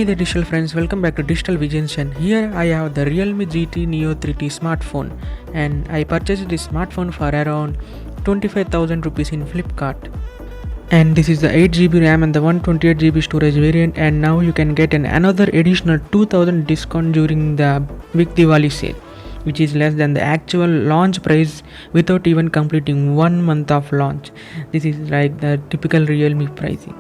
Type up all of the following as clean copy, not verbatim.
Hey there digital friends, welcome back to Digital Visions, and here I have the Realme GT Neo 3T smartphone, and I purchased this smartphone for around 25,000 rupees in Flipkart. And this is the 8GB RAM and the 128GB storage variant, and now you can get another additional 2000 discount during the big Diwali sale, which is less than the actual launch price without even completing 1 month of launch. This is like the typical Realme pricing.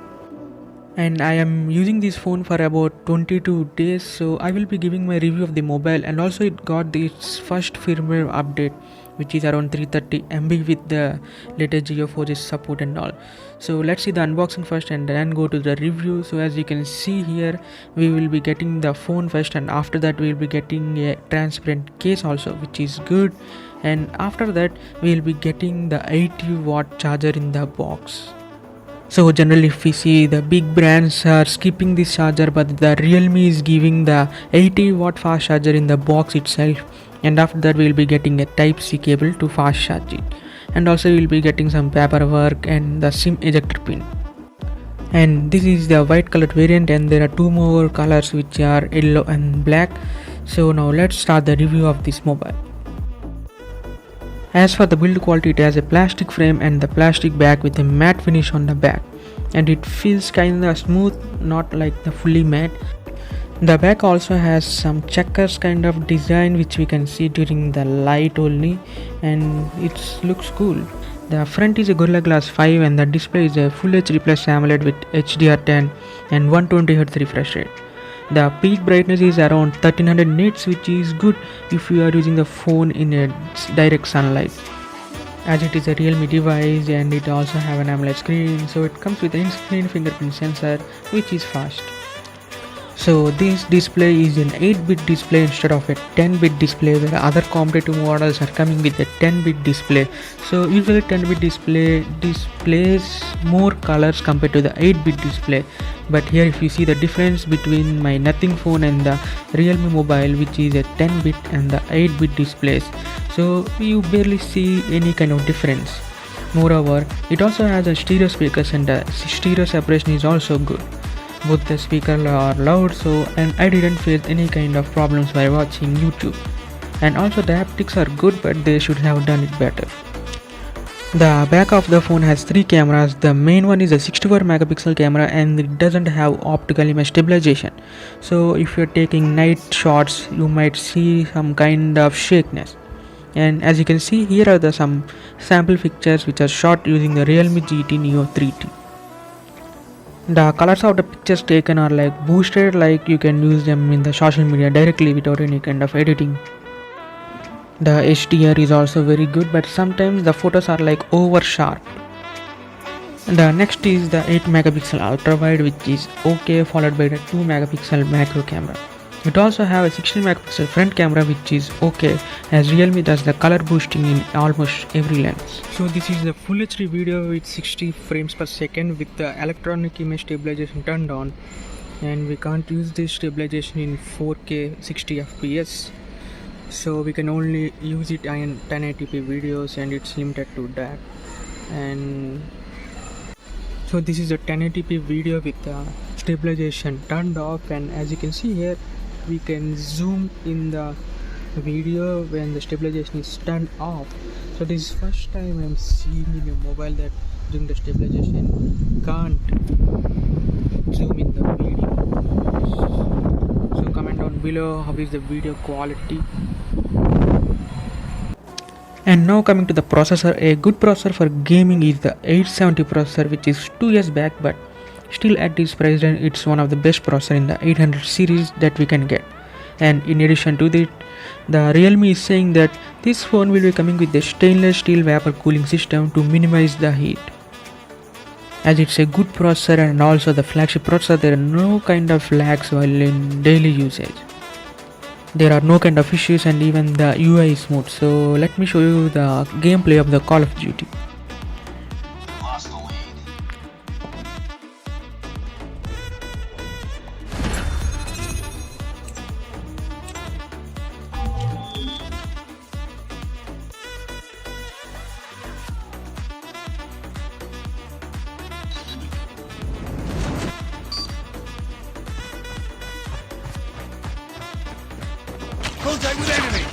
And I am using this phone for about 22 days, so I will be giving my review of the mobile, and also it got its first firmware update, which is around 330 MB with the latest Geo 4G support and all. So let's see the unboxing first and then go to the review. So as you can see here, we will be getting the phone first, and after that we will be getting a transparent case also, which is good. And after that we will be getting the 80-watt charger in the box. So generally if we see, the big brands are skipping this charger, but the Realme is giving the 80-watt fast charger in the box itself, and after that we will be getting a Type-C cable to fast charge it, and also we will be getting some paperwork and the SIM ejector pin. And this is the white colored variant, and there are two more colors which are yellow and black. So now let's start the review of this mobile. As for the build quality, it has a plastic frame and the plastic back with a matte finish on the back, and it feels kinda smooth, not like the fully matte. The back also has some checkers kind of design which we can see during the light only, and it looks cool. The front is a Gorilla Glass 5 and the display is a Full HD Plus AMOLED with HDR10 and 120Hz refresh rate. The peak brightness is around 1300 nits, which is good if you are using the phone in a direct sunlight, as it is a Realme device, and it also have an AMOLED screen, so it comes with an in-screen fingerprint sensor which is fast. So this display is an 8-bit display instead of a 10-bit display, where other competitive models are coming with a 10-bit display. So usually 10-bit display displays more colors compared to the 8-bit display, but here if you see the difference between my Nothing phone and the Realme mobile, which is a 10-bit and the 8-bit displays, so you barely see any kind of difference. Moreover, it also has a stereo speakers, and the stereo separation is also good. Both the speakers are loud, and I didn't face any kind of problems while watching YouTube. And also the haptics are good, but they should have done it better. The back of the phone has 3 cameras. The main one is a 64 megapixel camera, and it doesn't have optical image stabilization. So if you're taking night shots, you might see some kind of shakiness. And as you can see, here are some sample pictures which are shot using the Realme GT Neo 3T. The colors of the pictures taken are like boosted, like you can use them in the social media directly without any kind of editing. The HDR is also very good, but sometimes the photos are like over sharp. The next is the 8 megapixel ultra wide, which is okay, followed by the 2 megapixel macro camera. It also have a 16 megapixel front camera, which is okay, as Realme does the color boosting in almost every lens. So this is the Full HD video with 60 frames per second with the electronic image stabilization turned on, and we can't use this stabilization in 4K 60 FPS, so we can only use it in 1080p videos, and it's limited to that. And so this is a 1080p video with the stabilization turned off, and as you can see here, we can zoom in the video when the stabilization is turned off. So this is first time I'm seeing in a mobile that during the stabilization can't zoom in the video. So comment down below how is the video quality. And now coming to the processor, a good processor for gaming is the 870 processor, which is 2 years back, but still at this price range it's one of the best processor in the 800 series that we can get. And in addition to that, the Realme is saying that this phone will be coming with a stainless steel vapor cooling system to minimize the heat. As it's a good processor and also the flagship processor, there are no kind of lags while in daily usage. There are no kind of issues, and even the UI is smooth. So let me show you the gameplay of the Call of Duty. Contact with enemy.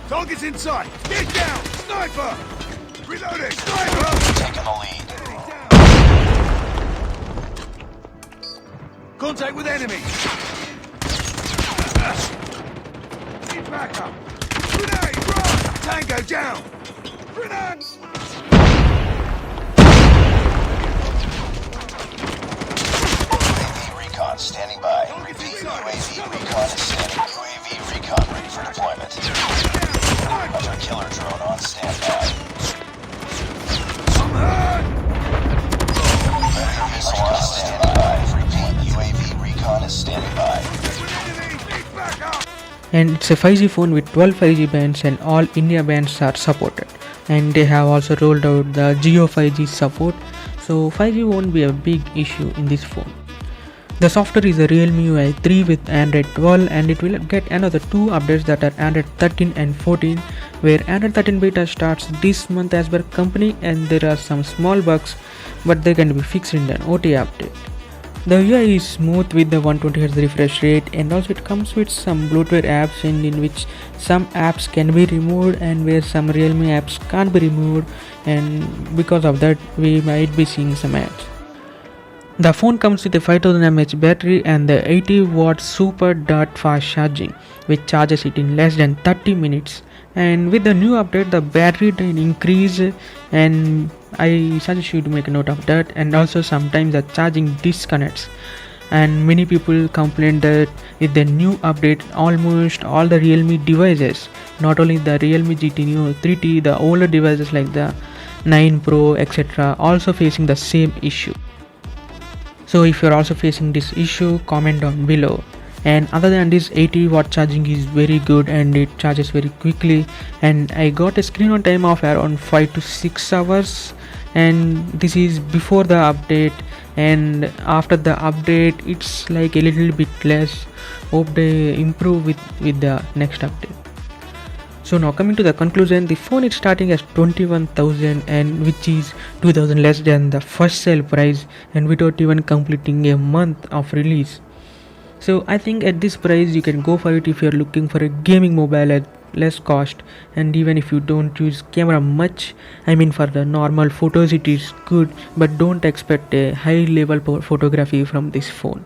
Target's in sight. Get down. Sniper. Reloading. Sniper. Taking the lead. Contact with enemy. Need backup. Grenade. Run. Tango down. Grenade. UAV recon standing by. Repeat, UAV recon is standing. UAV recon ready for deployment. Hunter killer drone on standby. I'm hurt. Predator missile on standby. Repeat, UAV recon is standing by. Contact with enemy. Need backup. And it's a 5G phone with 12 5G bands and all India bands are supported, and they have also rolled out the Geo 5G support, so 5G won't be a big issue in this phone. The software is a Realme UI 3 with Android 12, and it will get another 2 updates that are Android 13 and 14, where Android 13 beta starts this month as per company, and there are some small bugs but they can be fixed in the OTA update. The UI is smooth with the 120Hz refresh rate, and also it comes with some bloatware apps in which some apps can be removed and where some Realme apps can't be removed, and because of that we might be seeing some ads. The phone comes with a 5000 mAh battery and the 80 watt super dart fast charging, which charges it in less than 30 minutes. And with the new update the battery can increase, and I suggest you to make a note of that. And also sometimes the charging disconnects, and many people complain that with the new update almost all the Realme devices, not only the Realme GT Neo 3T, the older devices like the 9 Pro etc., also facing the same issue. So if you're also facing this issue, comment down below. And other than this, 80 watt charging is very good and it charges very quickly, and I got a screen on time of around 5 to 6 hours, and this is before the update, and after the update it's like a little bit less. Hope they improve with the next update. So now coming to the conclusion, the phone is starting at 21,000, and which is 2,000 less than the first sale price, and without even completing a month of release. So I think at this price you can go for it if you're looking for a gaming mobile at less cost, and even if you don't use camera much, I mean for the normal photos it is good, but don't expect a high level photography from this phone.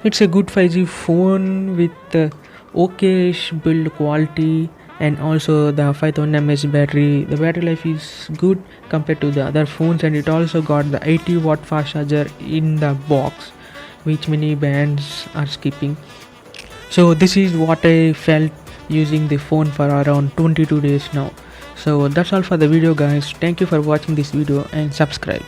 It's a good 5G phone with okayish build quality, and also the 5000 mAh battery. The battery life is good compared to the other phones, and it also got the 80 watt fast charger in the box, which many brands are skipping. So this is what I felt using the phone for around 22 days now. So that's all for the video guys. Thank you for watching this video and subscribe.